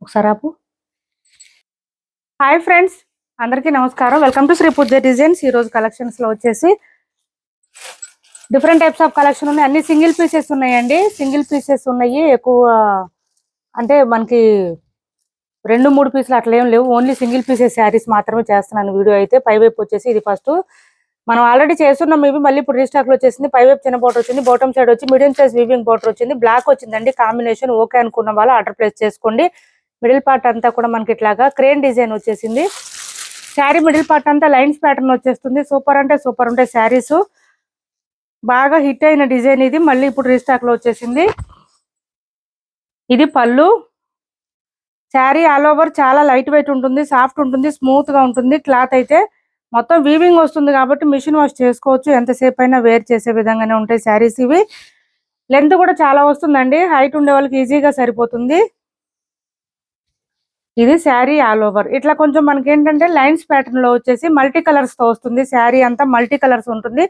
ఒకసారి ఆపు. Hi friends, అందరికీ నమస్కారం. Welcome to Shri Pooja designs. ఈరోజు కలెక్షన్స్లో వచ్చేసి డిఫరెంట్ టైప్స్ ఆఫ్ కలెక్షన్ ఉన్నాయి. అన్ని సింగిల్ పీసెస్ ఉన్నాయండి. సింగిల్ పీసెస్ ఉన్నాయి. ఎక్కువ అంటే మనకి 2-3 పీసులు అట్లా ఏం లేవు. ఓన్లీ సింగిల్ పీసెస్ శారీస్ మాత్రమే చేస్తున్నాను వీడియో అయితే. పైవైపు వచ్చేసి ఇది ఫస్ట్ మనం ఆల్రెడీ చేస్తున్నాం. మేబీ మళ్ళీ ఇప్పుడు రీస్టాక్లో వచ్చేసింది. పైవైపు చిన్న బార్డర్ వచ్చింది, బాటమ్ సైడ్ వచ్చి మీడియం సైజ్ వీవింగ్ బార్డర్ వచ్చింది. బ్లాక్ వచ్చిందండి కాంబినేషన్. ఓకే అనుకున్న వాళ్ళు ఆర్డర్ ప్లేస్ చేసుకోండి. మిడిల్ పార్ట్ అంతా కూడా మనకి ఇట్లాగా క్రేన్ డిజైన్ వచ్చేసింది. శారీ మిడిల్ పార్ట్ అంతా లైన్స్ ప్యాటర్న్ వచ్చేస్తుంది. సూపర్ అంటే సూపర్ ఉంటాయి శారీస్. బాగా హిట్ అయిన డిజైన్ ఇది. మళ్ళీ ఇప్పుడు రీస్టాక్ లో వచ్చేసింది. ఇది పళ్ళు. శారీ ఆల్ ఓవర్ చాలా లైట్ వెయిట్ ఉంటుంది, సాఫ్ట్ ఉంటుంది, స్మూత్ గా ఉంటుంది. క్లాత్ అయితే మొత్తం వీవింగ్ వస్తుంది కాబట్టి మిషన్ వాష్ చేసుకోవచ్చు. ఎంతసేపు అయినా వేర్ చేసే విధంగానే ఉంటాయి శారీస్ ఇవి. లెంత్ కూడా చాలా వస్తుందండి. హైట్ ఉండే వాళ్ళకి ఈజీగా సరిపోతుంది. ఇది శారీ ఆల్ ఓవర్. ఇట్లా కొంచెం మనకి ఏంటంటే లైన్స్ ప్యాటర్న్ లో వచ్చేసి మల్టీ కలర్స్ తో వస్తుంది. శారీ అంతా మల్టీ కలర్స్ ఉంటుంది.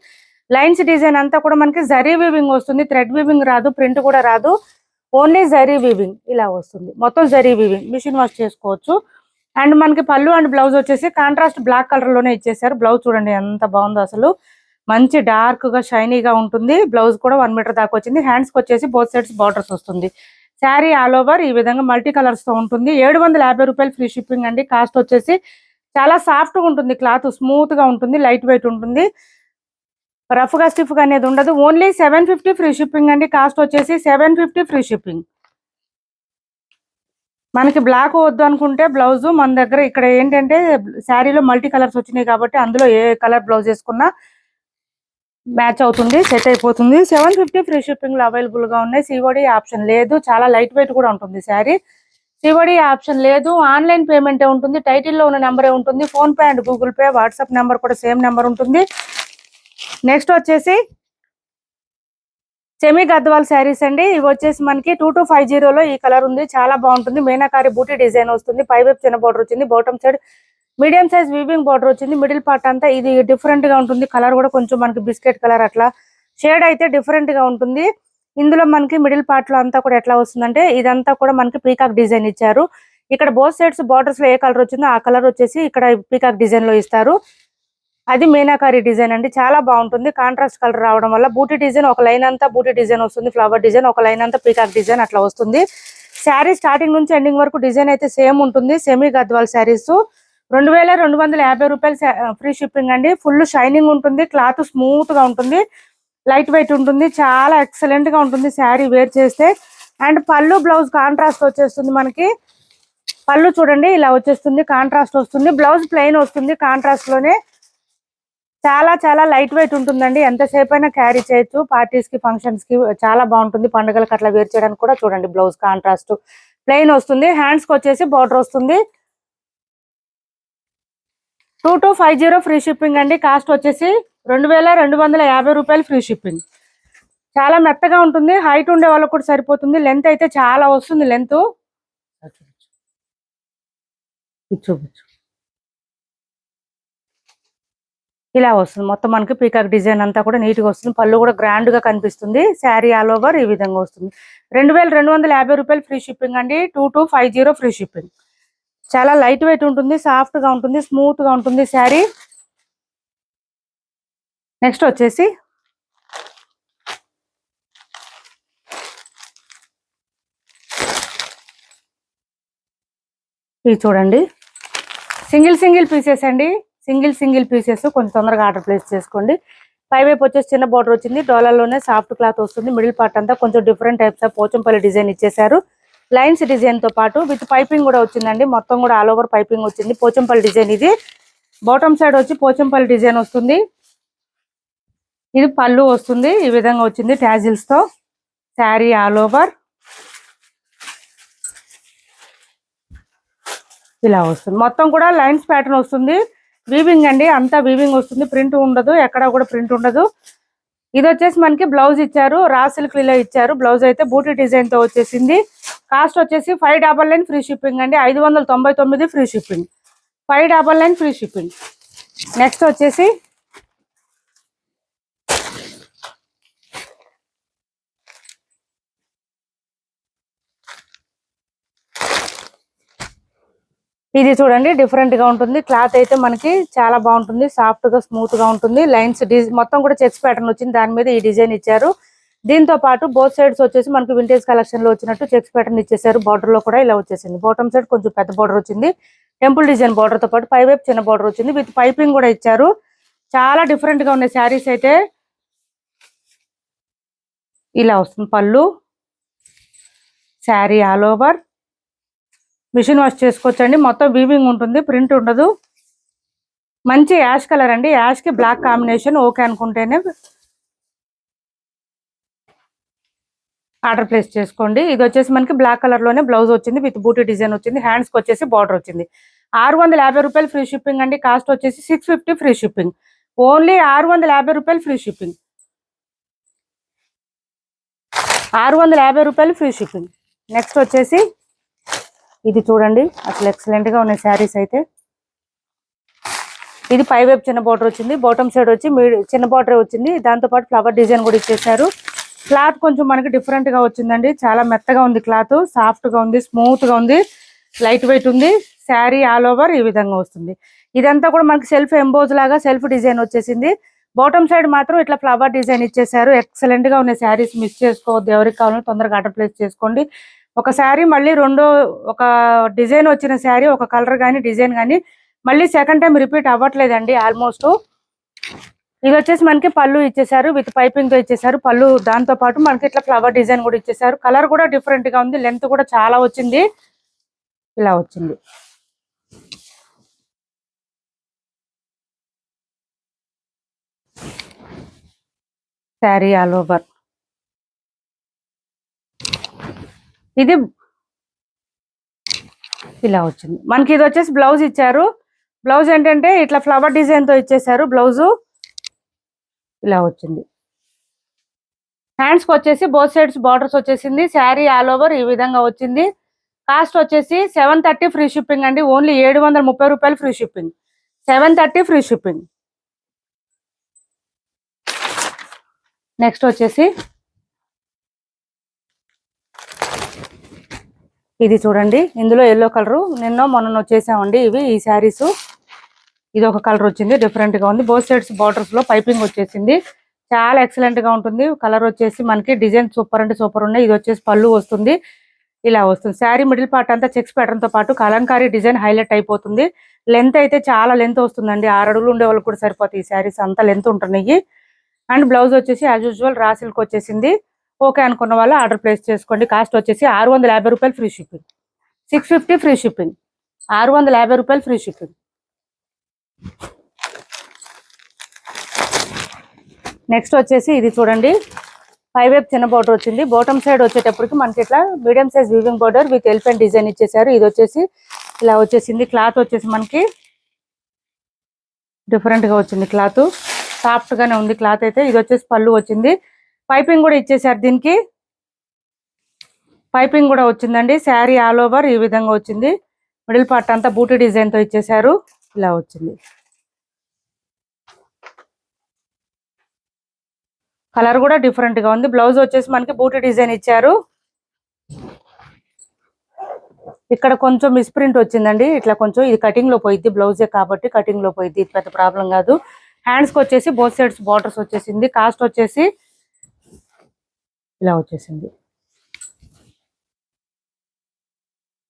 లైన్స్ డిజైన్ అంతా కూడా మనకి జరీ వీవింగ్ వస్తుంది. థ్రెడ్ వీవింగ్ రాదు, ప్రింట్ కూడా రాదు. ఓన్లీ జరీ వీవింగ్ ఇలా వస్తుంది. మొత్తం జరీ వీవింగ్. మిషన్ వాష్ చేసుకోవచ్చు. అండ్ మనకి పళ్ళు అండ్ బ్లౌజ్ వచ్చేసి కాంట్రాస్ట్ బ్లాక్ కలర్ లోనే ఇచ్చేసారు. బ్లౌజ్ చూడండి ఎంత బాగుందో అసలు. మంచి డార్క్ గా షైనీగా ఉంటుంది. బ్లౌజ్ కూడా 1 మీటర్ దాకా వచ్చింది. హ్యాండ్స్ కి వచ్చేసి బోత్ సైడ్స్ బార్డర్స్ వస్తుంది. శారీ ఆల్ ఓవర్ ఈ విధంగా మల్టీ కలర్స్ తో ఉంటుంది. 750 రూపాయలు ఫ్రీ షిప్పింగ్ అండి. కాస్ట్ వచ్చేసి చాలా సాఫ్ట్ గా ఉంటుంది. క్లాత్ స్మూత్ గా ఉంటుంది, లైట్ వెయిట్ ఉంటుంది. రఫ్ గా స్టిఫ్ గా అనేది ఉండదు. ఓన్లీ 750 ఫ్రీ షిప్పింగ్ అండి. కాస్ట్ వచ్చేసి 750 ఫ్రీ షిప్పింగ్. మనకి బ్లాక్ వద్దు అనుకుంటే బ్లౌజ్ మన దగ్గర ఇక్కడ ఏంటంటే శారీలో మల్టీ కలర్స్ వచ్చినాయి కాబట్టి అందులో ఏ కలర్ బ్లౌజ్ వేసుకున్నా మ్యాచ్ అవుతుంది, సెట్ అయిపోతుంది. 750 ఫ్రీ షిప్పింగ్ లో అవైలబుల్ గా ఉన్నాయి. సిఓడి ఆప్షన్ లేదు. చాలా లైట్ వెయిట్ కూడా ఉంటుంది శారీ. సిఓడి ఆప్షన్ లేదు. ఆన్లైన్ పేమెంటే ఉంటుంది. టైటిల్లో ఉన్న నెంబరే ఉంటుంది. Phone pay and Google pay, WhatsApp number కూడా సేమ్ నెంబర్ ఉంటుంది. నెక్స్ట్ వచ్చేసి సెమీ గద్వాల్ శారీస్ అండి. ఇవి వచ్చేసి మనకి 2250లో ఈ కలర్ ఉంది. చాలా బాగుంటుంది. మీనాకారి బూటీ డిజైన్ వస్తుంది. పైవైపు చిన్న బార్డర్ వచ్చింది. Bottom side medium size weaving border వచ్చింది. మిడిల్ పార్ట్ అంతా ఇది డిఫరెంట్ గా ఉంటుంది. కలర్ కూడా కొంచెం మనకి బిస్కెట్ కలర్ అట్లా షేడ్ అయితే డిఫరెంట్ గా ఉంటుంది. ఇందులో మనకి మిడిల్ పార్ట్ లో అంతా కూడా ఎట్లా వస్తుందంటే ఇదంతా కూడా మనకి పీకాక్ డిజైన్ ఇచ్చారు. ఇక్కడ బోత్ సైడ్స్ బార్డర్స్ లో ఏ కలర్ వచ్చిందో ఆ కలర్ వచ్చేసి ఇక్కడ పీకాక్ డిజైన్ లో ఇస్తారు. అది మీనాకారి డిజైన్ అండి. చాలా బాగుంటుంది. కాంట్రాస్ట్ కలర్ రావడం వల్ల బూటీ డిజైన్ ఒక లైన్ అంతా బూటీ డిజైన్ వస్తుంది. ఫ్లవర్ డిజైన్ ఒక లైన్ అంతా పీకాక్ డిజైన్ అట్లా వస్తుంది. శారీ స్టార్టింగ్ నుంచి ఎండింగ్ వరకు డిజైన్ అయితే సేమ్ ఉంటుంది. సెమీ గద్వాల్ శారీస్ 2250 రూపాయలు ఫ్రీ షిప్పింగ్ అండి. ఫుల్ షైనింగ్ ఉంటుంది. క్లాత్ స్మూత్ గా ఉంటుంది, లైట్ వెయిట్ ఉంటుంది. చాలా ఎక్సలెంట్ గా ఉంటుంది శారీ వేర్ చేస్తే. అండ్ పళ్ళు బ్లౌజ్ కాంట్రాస్ట్ వచ్చేస్తుంది. మనకి పళ్ళు చూడండి ఇలా వచ్చేస్తుంది, కాంట్రాస్ట్ వస్తుంది. బ్లౌజ్ ప్లెయిన్ వస్తుంది కాంట్రాస్ట్ లోనే. చాలా చాలా లైట్ వెయిట్ ఉంటుందండి. ఎంతసేపు అయినా క్యారీ చేయొచ్చు. పార్టీస్ కి, ఫంక్షన్స్ కి చాలా బాగుంటుంది. పండుగలకు అట్లా వేర్ చేయడానికి కూడా చూడండి. బ్లౌజ్ కాంట్రాస్ట్ ప్లెయిన్ వస్తుంది. హ్యాండ్స్ కి వచ్చేసి బార్డర్ వస్తుంది. 2250 ఫ్రీ షిప్పింగ్ అండి. కాస్ట్ వచ్చేసి 2250 రూపాయలు ఫ్రీ షిప్పింగ్. చాలా మెత్తగా ఉంటుంది. హైట్ ఉండే వాళ్ళకు కూడా సరిపోతుంది. లెంత్ అయితే చాలా వస్తుంది. లెంత్ చూపించు ఇలా వస్తుంది. మొత్తం మనకి పీకాక్ డిజైన్ అంతా కూడా నీట్ గా వస్తుంది. పళ్ళు కూడా గ్రాండ్ గా కనిపిస్తుంది. శారీ ఆల్ ఓవర్ ఈ విధంగా వస్తుంది. 2250 రూపాయలు ఫ్రీ షిప్పింగ్ అండి. 2250 ఫ్రీ షిప్పింగ్. చాలా లైట్ వెయిట్ ఉంటుంది, సాఫ్ట్ గా ఉంటుంది, స్మూత్ గా ఉంటుంది శారీ. నెక్స్ట్ వచ్చేసి ఇది చూడండి. సింగిల్ పీసెస్ అండి. Single pieces. కొంచెం తొందరగా ఆర్డర్ ప్లేస్ చేసుకోండి. పైవైపు వచ్చేసి చిన్న బార్డర్ వచ్చింది. డోలాలోనే సాఫ్ట్ క్లాత్ వస్తుంది. మిడిల్ పార్ట్ అంతా కొంచెం different types of Pochampalli design ఇచ్చేసారు. లైన్స్ డిజైన్ తో పాటు విత్ పైపింగ్ కూడా వచ్చిందండి. మొత్తం కూడా ఆల్ ఓవర్ పైపింగ్ వచ్చింది. పోచంపల్లి డిజైన్ ఇది. బాటమ్ సైడ్ వచ్చి పోచంపల్లి డిజైన్ వస్తుంది. ఇది పళ్ళు వస్తుంది. ఈ విధంగా వచ్చింది ట్యాజిల్స్ తో. శారీ ఆల్ ఓవర్ ఇలా వస్తుంది. మొత్తం కూడా లైన్స్ ప్యాటర్న్ వస్తుంది. వీవింగ్ అండి, అంతా వీవింగ్ వస్తుంది. ప్రింట్ ఉండదు, ఎక్కడ కూడా ప్రింట్ ఉండదు. ఇది వచ్చేసి మనకి బ్లౌజ్ ఇచ్చారు. రా సిల్క్ లో ఇచ్చారు. బ్లౌజ్ అయితే బూటీ డిజైన్ తో వచ్చేసింది. కాస్ట్ వచ్చేసి 599 ఫ్రీ షిప్పింగ్ అండి. 599 free shipping. 599 free shipping. Next వచ్చేసి ఇది చూడండి డిఫరెంట్ గా ఉంటుంది. క్లాత్ అయితే మనకి చాలా బాగుంటుంది, సాఫ్ట్ గా స్మూత్ గా ఉంటుంది. లైన్స్ మొత్తం కూడా చెక్స్ ప్యాటర్న్ వచ్చింది, దాని మీద ఈ డిజైన్ ఇచ్చారు. దీంతో పాటు బోత్ సైడ్స్ వచ్చేసి మనకి వింటేజ్ కలెక్షన్ లో వచ్చినట్టు చెక్స్ ప్యాటర్న్ ఇచ్చేసారు. బార్డర్ లో కూడా ఇలా వచ్చేసింది. బాటమ్ సైడ్ కొంచెం పెద్ద బార్డర్ వచ్చింది, టెంపుల్ డిజైన్ బార్డర్ తో పాటు పై వైపు చిన్న బార్డర్ వచ్చింది, విత్ పైపింగ్ కూడా ఇచ్చారు. చాలా డిఫరెంట్ గా ఉన్నాయి శారీస్ అయితే. ఇలా వస్తుంది పళ్ళు, sari all over. Machine wash చేసుకోవచ్చండి, మొత్తం వీవింగ్ ఉంటుంది, ప్రింట్ ఉండదు. మంచి యాష్ కలర్ అండి, యాష్ కి బ్లాక్ కాంబినేషన్. ఓకే అనుకుంటేనే ఆర్డర్ ప్లేస్ చేసుకోండి. ఇది వచ్చేసి మనకి బ్లాక్ కలర్ లోనే బ్లౌజ్ వచ్చింది, విత్ బూటీ డిజైన్ వచ్చింది. హ్యాండ్స్ కి వచ్చేసి బార్డర్ వచ్చింది. 650 రూపాయలు ఫ్రీ షిప్పింగ్ అండి. కాస్ట్ వచ్చేసి 650 ఫ్రీ షిప్పింగ్. ఓన్లీ 650 రూపాయలు ఫ్రీ షిప్పింగ్. 650 రూపాయలు ఫ్రీ షిప్పింగ్. నెక్స్ట్ వచ్చేసి ఇది చూడండి, అసలు ఎక్సలెంట్ గా ఉన్నాయి శారీస్ అయితే. ఇది పై వైపు చిన్న బార్డర్ వచ్చింది, బాటమ్ సైడ్ వచ్చి చిన్న బార్డర్ వచ్చింది, దాంతో పాటు ఫ్లవర్ డిజైన్ కూడా ఇచ్చేసారు. క్లాత్ కొంచెం మనకి డిఫరెంట్ గా వచ్చిందండి, చాలా మెత్తగా ఉంది క్లాత్, సాఫ్ట్ గా ఉంది, స్మూత్ గా ఉంది, లైట్ వెయిట్ ఉంది. శారీ ఆల్ ఓవర్ ఈ విధంగా వస్తుంది. ఇదంతా కూడా మనకి సెల్ఫ్ ఎంబోజ్ లాగా సెల్ఫ్ డిజైన్ వచ్చేసింది. బాటమ్ సైడ్ మాత్రం ఇట్లా ఫ్లవర్ డిజైన్ ఇచ్చేసారు. ఎక్సలెంట్ గా ఉన్నాయి శారీస్, మిస్ చేసుకోవద్దు. ఎవరికి కావాలో తొందరగా ఆర్డర్ ప్లేస్ చేసుకోండి. ఒక శారీ మళ్ళీ ఒక డిజైన్ వచ్చిన శారీ, ఒక కలర్ కానీ డిజైన్ కానీ మళ్ళీ సెకండ్ టైం రిపీట్ అవ్వట్లేదండి ఆల్మోస్ట్. ఇది వచ్చేసి మనకి పళ్ళు ఇచ్చేసారు, విత్ పైపింగ్ తో ఇచ్చేసారు పళ్ళు. దాంతో పాటు మనకి ఇట్లా ఫ్లవర్ డిజైన్ కూడా ఇచ్చేసారు. కలర్ కూడా డిఫరెంట్ గా ఉంది, లెంత్ కూడా చాలా వచ్చింది. ఇలా వచ్చింది. Sari all over. ఇది ఇలా వచ్చింది మనకి. ఇది వచ్చేసి బ్లౌజ్ ఇచ్చారు. బ్లౌజ్ ఏంటంటే ఇట్లా ఫ్లవర్ డిజైన్ తో ఇచ్చేసారు బ్లౌజు. ఇలా వచ్చింది. హ్యాండ్స్ కి వచ్చేసి బోత్ సైడ్స్ బార్డర్స్ వచ్చేసింది. శారీ ఆల్ ఓవర్ ఈ విధంగా వచ్చింది. కాస్ట్ వచ్చేసి 730 ఫ్రీ షిప్పింగ్ అండి. ఓన్లీ 730 రూపాయలు free shipping. 730 free shipping. Next వచ్చేసి ఇది చూడండి, ఇందులో ఎల్లో కలర్ మొన్న వచ్చేసామండి. ఈ శారీస్ ఇది ఒక కలర్ వచ్చింది, డిఫరెంట్ గా ఉంది. బోత్ సైడ్స్ బార్డర్స్ లో పైపింగ్ వచ్చేసింది. చాలా ఎక్సలెంట్ గా ఉంటుంది. కలర్ వచ్చేసి మనకి డిజైన్ సూపర్ అంటే సూపర్ ఉన్నాయి. ఇది వచ్చేసి పళ్ళు వస్తుంది, ఇలా వస్తుంది. శారీ మిడిల్ పార్ట్ అంతా చెక్స్ ప్యాటర్న్ తో పాటు కలంకారీ డిజైన్ హైలైట్ అయిపోతుంది. లెంత్ అయితే చాలా లెంత్ వస్తుందండి, 6 అడుగులు ఉండే వాళ్ళకి కూడా సరిపోతాయి ఈ శారీస్, అంత లెంత్ ఉంటున్నాయి. అండ్ బ్లౌజ్ వచ్చేసి యాజ్ యూజువల్ రా సిల్క్ వచ్చేసింది. ఓకే అనుకున్న వాళ్ళు ఆర్డర్ ప్లేస్ చేసుకోండి. కాస్ట్ వచ్చేసి 650 రూపాయలు ఫ్రీ షిప్పింగ్. 650 free shipping. 650 రూపాయలు ఫ్రీ షిప్పింగ్. నెక్స్ట్ వచ్చేసి ఇది చూడండి, పై వైపు చిన్న బార్డర్ వచ్చింది. బాటమ్ సైడ్ వచ్చేటప్పటికి మనకి ఇట్లా medium size weaving border with elephant design ఇచ్చేసారు. ఇది వచ్చేసి ఇలా వచ్చేసింది. క్లాత్ వచ్చేసి మనకి డిఫరెంట్ గా వచ్చింది, క్లాత్ సాఫ్ట్ గానే ఉంది క్లాత్ అయితే. ఇది వచ్చేసి పళ్ళు వచ్చింది, పైపింగ్ కూడా ఇచ్చేసారు. దీనికి పైపింగ్ కూడా వచ్చిందండి. శారీ ఆల్ ఓవర్ ఈ విధంగా వచ్చింది. మిడిల్ పార్ట్ అంతా బూటీ డిజైన్ తో ఇచ్చేసారు. ఇలా వచ్చింది. కలర్ కూడా డిఫరెంట్ గా ఉంది. బ్లౌజ్ వచ్చేసి మనకి బూటీ డిజైన్ ఇచ్చారు. ఇక్కడ కొంచెం మిస్ప్రింట్ వచ్చిందండి, ఇట్లా కొంచెం. ఇది కటింగ్ లో పోయిద్ది, బ్లౌజే కాబట్టి కటింగ్ లో పోయిద్ది, ఇది పెద్ద ప్రాబ్లం కాదు. హ్యాండ్స్ కి వచ్చేసి బోత్ సైడ్స్ బార్డర్స్ వచ్చేసింది. కాస్ట్ వచ్చేసి ఇలా వచ్చేసింది.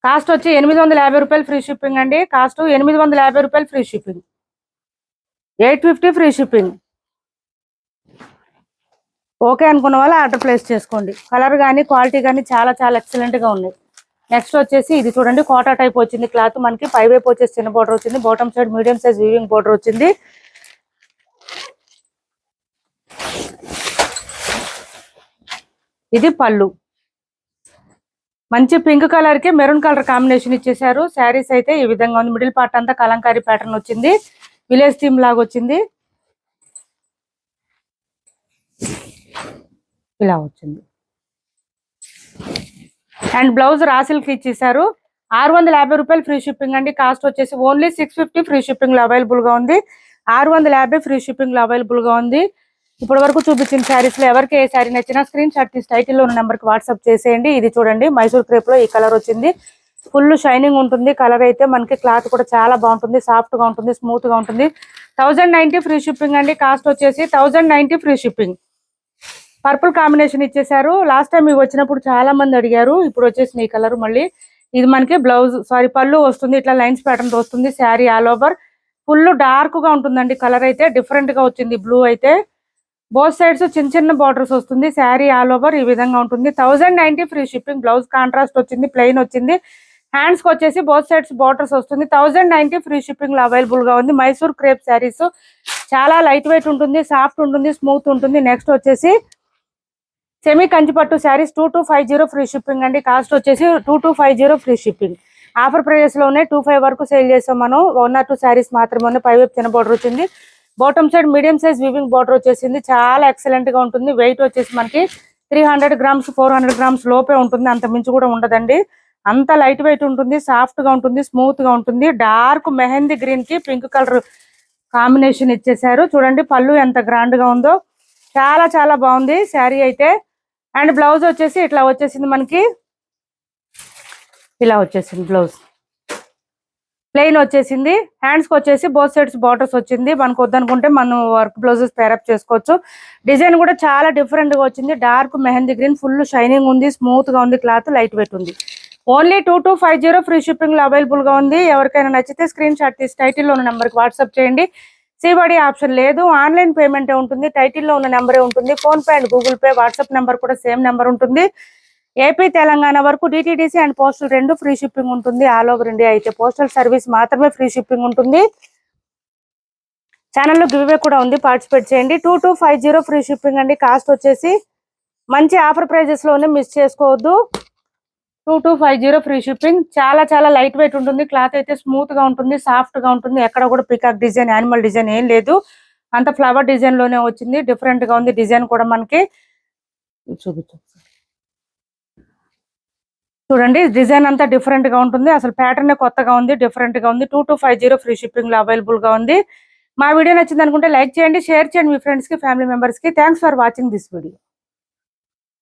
కాస్ట్ వచ్చి 850 రూపాయలు ఫ్రీ షిప్పింగ్ అండి. కాస్ట్ 850 రూపాయలు free shipping. 850 free shipping. Okay అనుకున్న వాళ్ళు ఆర్డర్ ప్లేస్ చేసుకోండి. కలర్ కానీ క్వాలిటీ కానీ చాలా చాలా ఎక్సలెంట్ గా ఉన్నాయి. నెక్స్ట్ వచ్చేసి ఇది చూడండి, కోటా టైప్ వచ్చింది క్లాత్ మనకి. పై వైపు వచ్చేసి చిన్న బార్డర్ వచ్చింది, bottom side medium size weaving border వచ్చింది. ఇది పళ్ళు, మంచి పింక్ కలర్ కి మెరూన్ కలర్ కాంబినేషన్ ఇచ్చేసారు. శారీస్ అయితే ఈ విధంగా ఉంది. మిడిల్ పార్ట్ అంతా కలంకారీ ప్యాటర్న్ వచ్చింది, విలేజ్ థీమ్ లాగా వచ్చింది. ఇలా వచ్చింది. అండ్ బ్లౌజ్ రా సిల్క్ ఇచ్చేసారు. 650 రూపాయలు ఫ్రీ షిప్పింగ్ అండి. కాస్ట్ వచ్చేసి ఓన్లీ 650 ఫ్రీ షిప్పింగ్ లో అవైలబుల్ గా ఉంది. 650 ఫ్రీ షిప్పింగ్ లో అవైలబుల్ గా ఉంది. ఇప్పటి వరకు చూపించిన శారీస్ లో ఎవరికి ఏ శారీ నచ్చినా స్క్రీన్ షాట్ తీసి టైటిల్ లో ఉన్న నెంబర్ కి వాట్సాప్ చేసేయండి. ఇది చూడండి, మైసూర్ క్రేప్ లో ఈ కలర్ వచ్చింది. ఫుల్ షైనింగ్ ఉంటుంది. కలర్ అయితే మనకి క్లాత్ కూడా చాలా బాగుంటుంది, సాఫ్ట్ గా ఉంటుంది, స్మూత్ గా ఉంటుంది. 1090 ఫ్రీ షిప్పింగ్ అండి. కాస్ట్ వచ్చేసి 1090 ఫ్రీ షిప్పింగ్. పర్పుల్ కాంబినేషన్ ఇచ్చేసారు. లాస్ట్ టైం ఇవి వచ్చినప్పుడు చాలా మంది అడిగారు. ఇప్పుడు వచ్చేసి ఈ కలర్ మళ్ళీ ఇది మనకి బ్లౌజ్ పళ్ళు వస్తుంది. ఇట్లా లైన్స్ ప్యాటర్న్ వస్తుంది. Sari all over full dark గా ఉంటుందండి. కలర్ అయితే డిఫరెంట్ గా వచ్చింది. బ్లూ అయితే బోత్ సైడ్స్ చిన్న చిన్న బార్డర్స్ వస్తుంది. శారీ ఆల్ ఓవర్ ఈ విధంగా ఉంటుంది. 1090 ఫ్రీ షిప్పింగ్. బ్లౌజ్ కాంట్రాస్ట్ వచ్చింది, ప్లెయిన్ వచ్చింది. హ్యాండ్స్ కి వచ్చేసి బోత్ సైడ్స్ బార్డర్స్ వస్తుంది. 1090 ఫ్రీ షిప్పింగ్ లో అవైలబుల్ గా ఉంది. మైసూర్ క్రేప్ శారీస్ చాలా లైట్ వెయిట్ ఉంటుంది, సాఫ్ట్ ఉంటుంది, స్మూత్ ఉంటుంది. నెక్స్ట్ వచ్చేసి సెమీ కంచిపట్టు శారీస్ 2250 ఫ్రీ షిప్పింగ్ అండి. కాస్ట్ వచ్చేసి 2250 ఫ్రీ షిప్పింగ్. ఆఫర్ ప్రైజెస్ లోనే 25 వరకు సేల్ చేసాం మనం. 1 or 2 శారీస్ మాత్రమే. పైవైపు చిన్న బార్డర్ వచ్చింది. Bottom side medium size weaving border వచ్చేసింది. చాలా ఎక్సలెంట్ గా ఉంటుంది. వెయిట్ వచ్చేసి మనకి 300 గ్రామ్స్ 400 గ్రామ్స్ లోపే ఉంటుంది. అంత మించి కూడా ఉండదండి. అంత లైట్ వెయిట్ ఉంటుంది, సాఫ్ట్ గా ఉంటుంది, స్మూత్ గా ఉంటుంది. డార్క్ మెహందీ గ్రీన్ కి పింక్ కలర్ కాంబినేషన్ ఇచ్చేసారు. చూడండి పళ్ళు ఎంత గ్రాండ్ గా ఉందో. చాలా చాలా బాగుంది శారీ అయితే. అండ్ బ్లౌజ్ వచ్చేసి ఇట్లా వచ్చేసింది మనకి. ఇలా వచ్చేసింది బ్లౌజ్, ప్లెయిన్ వచ్చేసింది. హ్యాండ్స్ కి వచ్చేసి బోత్ సైడ్స్ బార్డర్స్ వచ్చింది. మనకు వద్దనుకుంటే మనం వర్క్ బ్లౌజెస్ పేరప్ చేసుకోవచ్చు. డిజైన్ కూడా చాలా డిఫరెంట్ గా వచ్చింది. Dark mehndi green full shining ఉంది, స్మూత్ గా ఉంది. క్లాత్ లైట్ వెయిట్ ఉంది. ఓన్లీ 2250 ఫ్రీ షిప్పింగ్ లో అవైలబుల్ గా ఉంది. ఎవరికైనా నచ్చితే స్క్రీన్ షాట్ తీసి టైటిల్ లో ఉన్న నెంబర్ కి వాట్సాప్ చేయండి. సిబడి ఆప్షన్ లేదు, ఆన్లైన్ పేమెంట్ ఉంటుంది. టైటిల్ లో ఉన్న నెంబరే ఉంటుంది. Phone pay and Google pay, WhatsApp number కూడా సేమ్ నెంబర్ ఉంటుంది. ఏపీ తెలంగాణ వరకు DTDC and postal 2 free shipping ఉంటుంది. ఆల్ ఓవర్ ఇండియా అయితే పోస్టల్ సర్వీస్ మాత్రమే ఫ్రీ షిప్పింగ్ ఉంటుంది. ఛానల్లో గివ్వే కూడా ఉంది, పార్టిసిపేట్ చేయండి. 2250 ఫ్రీ షిప్పింగ్ అండి. కాస్ట్ వచ్చేసి మంచి ఆఫర్ ప్రైజెస్ లోనే మిస్ చేసుకోవద్దు. 2250 ఫ్రీ షిప్పింగ్. చాలా చాలా లైట్ వెయిట్ ఉంటుంది. క్లాత్ అయితే స్మూత్ గా ఉంటుంది, సాఫ్ట్ గా ఉంటుంది. ఎక్కడ కూడా పికాక్ డిజైన్, యానిమల్ డిజైన్ ఏం లేదు. అంత ఫ్లవర్ డిజైన్ లోనే వచ్చింది. డిఫరెంట్ గా ఉంది డిజైన్ కూడా మనకి. చూడండి డిజైన్ అంతా డిఫరెంట్ గా ఉంటుంది. అసలు ప్యాటర్న్ కొత్తగా ఉంది, డిఫరెంట్ గా ఉంది. 2250 ఫ్రీ షిప్పింగ్ లో అవైలబుల్ గా ఉంది. మా వీడియో నచ్చింది అనుకుంటే లైక్ చేయండి, షేర్ చేయండి మీ ఫ్రెండ్స్ కి, ఫ్యామిలీ మెంబర్స్ కి. Thanks for watching this video.